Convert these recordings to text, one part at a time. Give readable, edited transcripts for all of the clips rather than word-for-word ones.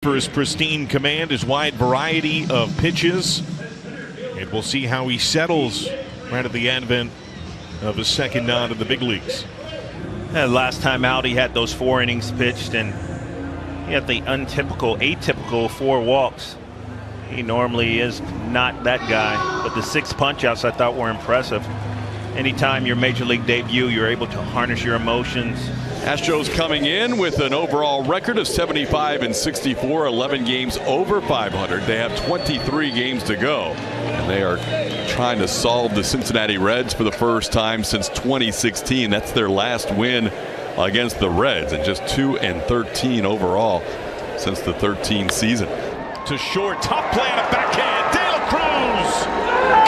For his pristine command, his wide variety of pitches, and we'll see how he settles right at the advent of his second nod in the big leagues. And last time out, he had those 4 innings pitched, and he had the atypical 4 walks. He normally is not that guy, but the 6 punch-outs I thought were impressive. Anytime your major league debut, you're able to harness your emotions. Astros coming in with an overall record of 75-64, 11 games over 500. They have 23 games to go, and they are trying to solve the Cincinnati Reds for the first time since 2016. That's their last win against the Reds, and just 2-13 overall since the 13 season. To short, top play on a backhand. De La Cruz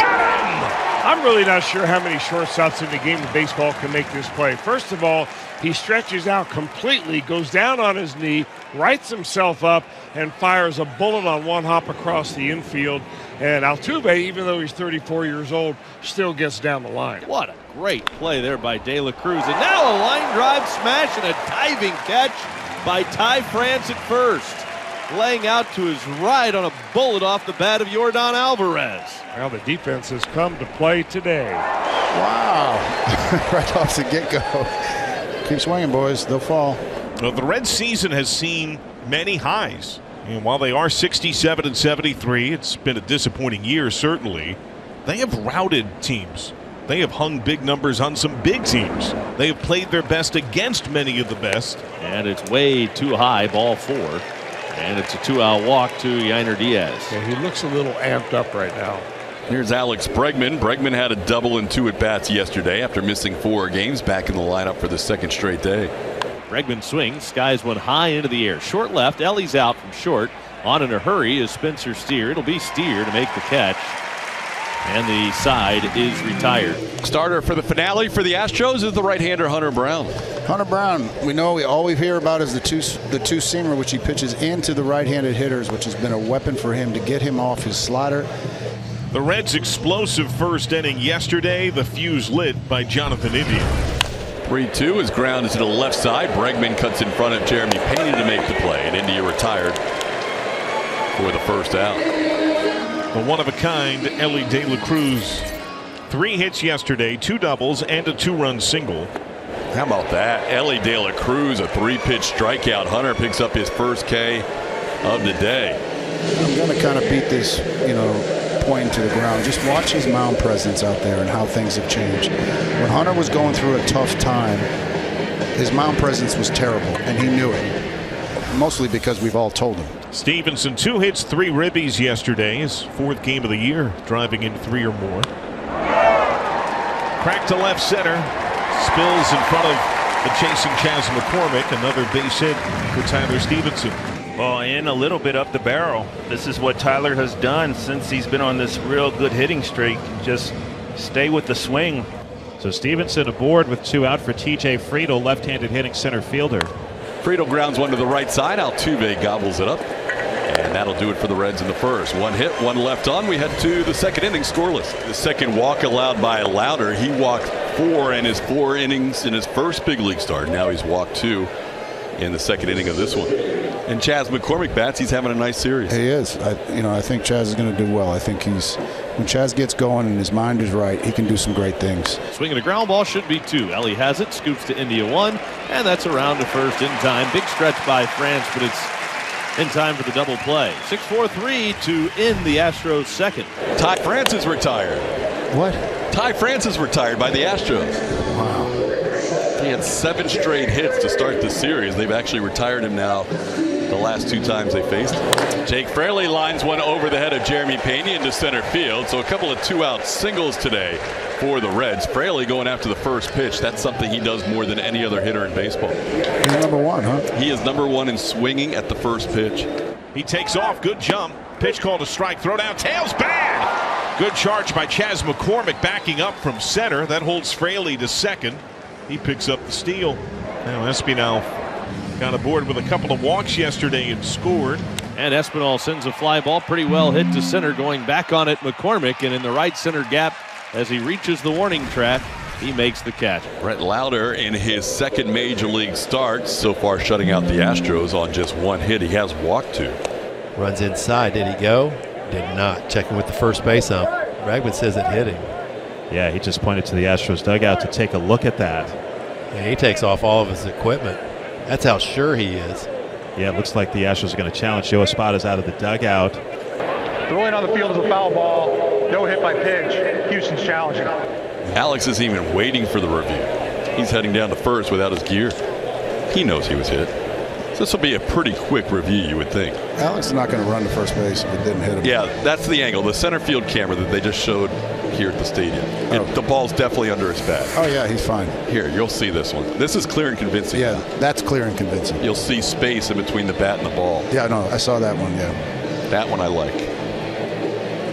got him. I'm really not sure how many shortstops in the game of baseball can make this play. First of all, he stretches out completely, goes down on his knee, rights himself up, and fires a bullet on one hop across the infield. And Altuve, even though he's 34 years old, still gets down the line. What a great play there by De La Cruz. And now a line drive smash and a diving catch by Ty France at first. Laying out to his right on a bullet off the bat of Yordan Alvarez. Well, the defense has come to play today. Wow. Right off the get-go. Keep swinging, boys. They'll fall. Well, the Reds season has seen many highs. And while they are 67-73, it's been a disappointing year, certainly. They have routed teams. They have hung big numbers on some big teams. They have played their best against many of the best. And it's way too high, ball 4. And it's a 2-out walk to Yainer Diaz. Yeah, he looks a little amped up right now. Here's Alex Bregman. Bregman had a double and 2 at-bats yesterday after missing 4 games, back in the lineup for the second straight day. Bregman swings, skies one high into the air. Short left, Ellie's out from short. On in a hurry is Spencer Steer. It'll be Steer to make the catch. And the side is retired. Starter for the finale for the Astros is the right-hander Hunter Brown. Hunter Brown, we know all we hear about is the two-seamer, which he pitches into the right-handed hitters, which has been a weapon for him to get him off his slider. The Reds' explosive first inning yesterday, the fuse lit by Jonathan India. 3-2 is grounded to the left side. Bregman cuts in front of Jeremy Pena to make the play, and India retired for the first out. The one-of-a-kind Ellie De La Cruz. 3 hits yesterday, 2 doubles, and a 2-run single. How about that? Ellie De La Cruz, a 3-pitch strikeout. Hunter picks up his first K of the day. I'm going to kind of beat this, point to the ground. Just watch his mound presence out there and how things have changed. When Hunter was going through a tough time, his mound presence was terrible, and he knew it. Mostly because we've all told him. Stevenson, 2 hits, 3 ribbies yesterday. His 4th game of the year, driving in 3 or more. Crack to left center. Spills in front of the chasing Chas McCormick. Another base hit for Tyler Stevenson. Well, in a little bit up the barrel. This is what Tyler has done since he's been on this real good hitting streak. Just stay with the swing. So Stevenson aboard with 2 out for TJ Friedel, left-handed hitting center fielder. Friedel grounds one to the right side. Altuve gobbles it up. And that'll do it for the Reds in the first. 1 hit, 1 left on. We head to the second inning scoreless. The second walk allowed by Louder. He walked 4 in his 4 innings in his first big league start. Now he's walked 2 in the second inning of this one. And Chas McCormick bats. He's having a nice series. He is. I think Chas is going to do well. I think when Chas gets going and his mind is right, he can do some great things. Swinging a ground ball should be 2. Ellie has it, scoops to India 1, and that's around to first in time. Big stretch by France, but it's in time for the double play. 6-4-3 to end the Astros second. Ty France is retired. What? Ty France is retired by the Astros. Wow. He had 7 straight hits to start the series. They've actually retired him now the last 2 times they faced him. Jake Fraley lines one over the head of Jeremy Pena into center field. So a couple of 2-out singles today for the Reds. Fraley going after the first pitch. That's something he does more than any other hitter in baseball. He's number 1, huh? He is number 1 in swinging at the first pitch. He takes off. Good jump. Pitch called a strike. Throw down. Tails bad. Good charge by Chas McCormick backing up from center. That holds Fraley to second. He picks up the steal. Now Espinal got aboard with a couple of walks yesterday and scored. And Espinal sends a fly ball pretty well hit to center, going back on it McCormick, and in the right center gap as he reaches the warning track. He makes the catch. Brett Lauder in his second major league start, so far shutting out the Astros on just one hit. He has walked 2. Runs inside. Did he go? Did not. Checking with the first base ump. Bregman says it hit him. Yeah, he just pointed to the Astros dugout to take a look at that. And he takes off all of his equipment. That's how sure he is. Yeah, it looks like the Astros are going to challenge. Joe Espada's out of the dugout. The ruling on the field is a foul ball. No hit by pitch. Houston's challenging. Alex isn't even waiting for the review. He's heading down to first without his gear. He knows he was hit. So this will be a pretty quick review, you would think. Alex is not going to run to first base if it didn't hit him. Yeah, that's the angle. The center field camera that they just showed here at the stadium. The ball's definitely under his bat. Oh, yeah, he's fine. Here, you'll see this one. This is clear and convincing. Yeah, that's clear and convincing. You'll see space in between the bat and the ball. Yeah, no, I saw that one, yeah. That one I like.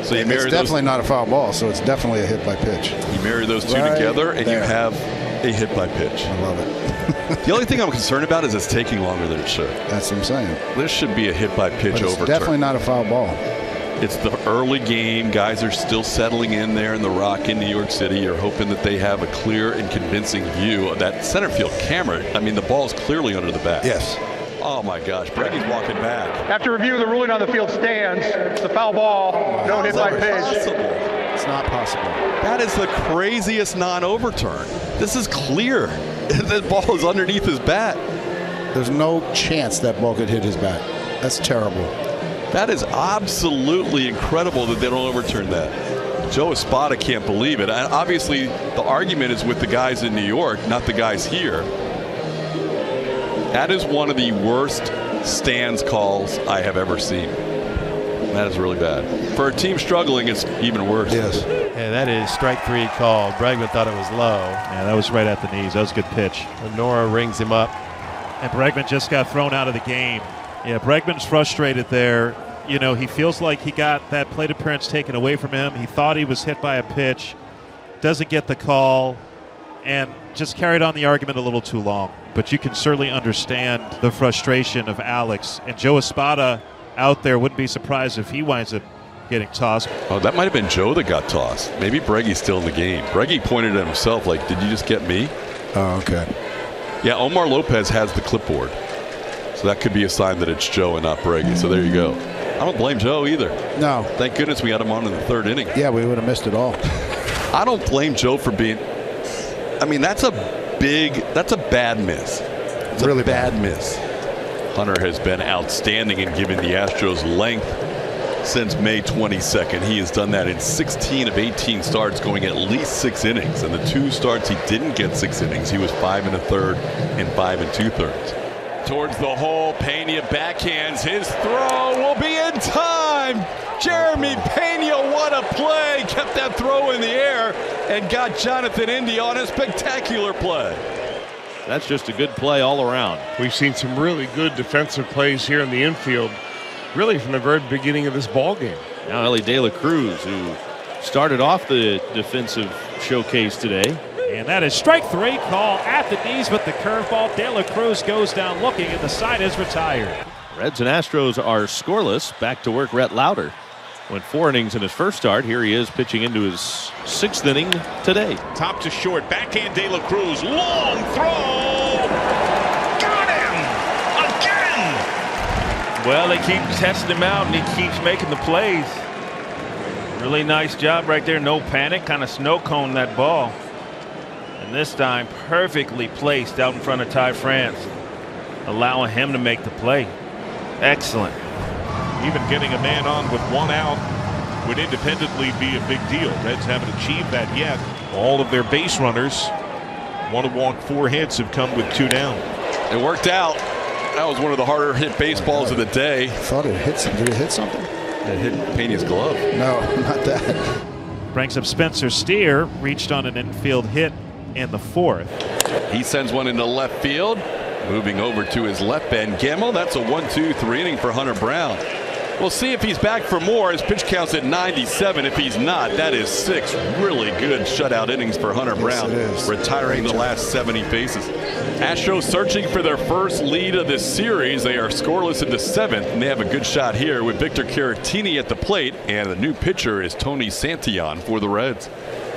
So you it's definitely not a foul ball, so it's definitely a hit by pitch. You marry those two together, and you have a hit by pitch. I love it. The only thing I'm concerned about is it's taking longer than it should. That's what I'm saying. This should be a hit by pitch overturn. It's definitely not a foul ball. It's the early game. Guys are still settling in there in the Rock in New York City. You're hoping that they have a clear and convincing view of that center field camera. I mean, the ball's clearly under the bat. Yes. Oh, my gosh. Brady's walking back. After review, the ruling on the field stands. It's a foul ball. No hit by pitch. It's not possible. That is the craziest non-overturn. This is clear. The ball is underneath his bat. There's no chance that ball could hit his bat. That's terrible. That is absolutely incredible that they don't overturn that. Joe Espada can't believe it. And obviously, the argument is with the guys in New York, not the guys here. That is one of the worst stands calls I have ever seen. That is really bad. For a team struggling, it's even worse. Yes. Yeah, that is strike 3 call. Bregman thought it was low. Yeah, that was right at the knees. That was a good pitch. Nora rings him up. And Bregman just got thrown out of the game. Yeah, Bregman's frustrated there. You know, he feels like he got that plate appearance taken away from him. He thought he was hit by a pitch, doesn't get the call, and just carried on the argument a little too long. But you can certainly understand the frustration of Alex. And Joe Espada out there, wouldn't be surprised if he winds up getting tossed. Oh, that might have been Joe that got tossed. Maybe Breggy's still in the game. Breggy pointed at himself like, did you just get me? Oh, okay. Yeah, Omar Lopez has the clipboard. So that could be a sign that it's Joe and not Breggy. So there you go. I don't blame Joe either. No. Thank goodness we had him on in the 3rd inning. Yeah, we would have missed it all. I don't blame Joe for being, I mean, that's a bad miss. It's really a bad miss. Hunter has been outstanding in giving the Astros length since May 22nd. He has done that in 16 of 18 starts, going at least 6 innings. And the 2 starts he didn't get 6 innings. He was 5 1/3 and 5 2/3. Towards the hole, Pena backhands. His throw will be in time. Jeremy Pena, what a play. Kept that throw in the air and got Jonathan India on a spectacular play. That's just a good play all around. We've seen some really good defensive plays here in the infield, really from the very beginning of this ball game. Now Ellie De La Cruz, who started off the defensive showcase today. And that is strike 3 call at the knees with the curveball. De La Cruz goes down looking, and the side is retired. Reds and Astros are scoreless. Back to work, Brett Lauder. Went 4 innings in his first start. Here he is pitching into his 6th inning today. Top to short, backhand De La Cruz, long throw. Got him again. Well, they keep testing him out, and he keeps making the plays. Really nice job right there. No panic, kind of snow cone that ball. And this time, perfectly placed out in front of Ty France, allowing him to make the play. Excellent. Even getting a man on with 1 out would independently be a big deal. Reds haven't achieved that yet. All of their base runners want to walk 4 hits have come with 2 down. It worked out. That was one of the harder hit baseballs of the day. I thought it hit something. Did it hit something? It hit Pena's glove. No, not that. Brings up Spencer Steer, reached on an infield hit in the 4th. He sends one into left field. Moving over to his left, Ben Gemmell. That's a 1-2-3 inning for Hunter Brown. We'll see if he's back for more. His pitch count's at 97. If he's not, that is 6 really good shutout innings for Hunter Brown, retiring the last 70 bases. Astros searching for their first lead of this series. They are scoreless in the 7th, and they have a good shot here with Victor Caratini at the plate, and the new pitcher is Tony Santillan for the Reds.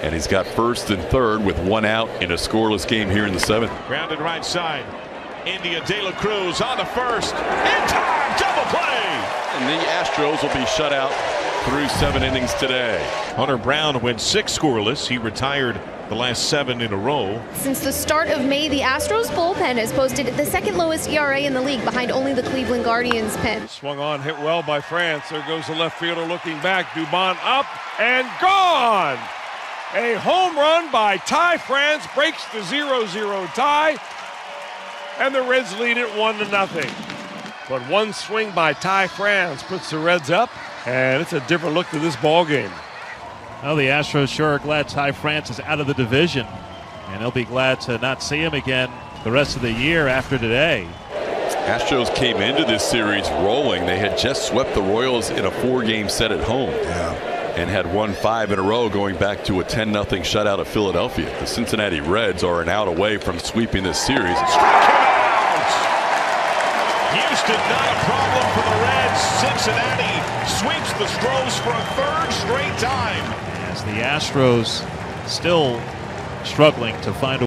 And he's got first and third with one out in a scoreless game here in the 7th. Grounded right side. India De La Cruz on the first. In time, double play. And the Astros will be shut out through 7 innings today. Hunter Brown went 6 scoreless. He retired the last 7 in a row. Since the start of May, the Astros bullpen has posted the second lowest ERA in the league, behind only the Cleveland Guardians pen. Swung on, hit well by France. There goes the left fielder looking back. Dubon up and gone. A home run by Ty France breaks the 0-0 tie, and the Reds lead it 1-0. But one swing by Ty France puts the Reds up, and it's a different look to this ball game. Well, the Astros sure are glad Ty France is out of the division, and they'll be glad to not see him again the rest of the year after today. Astros came into this series rolling. They had just swept the Royals in a 4-game set at home. And had won 5 in a row, going back to a 10-0 shutout of Philadelphia. The Cincinnati Reds are an out away from sweeping this series. Strike him out! Houston, not a problem for the Reds. Cincinnati sweeps the Stros for a 3rd straight time. As the Astros still struggling to find a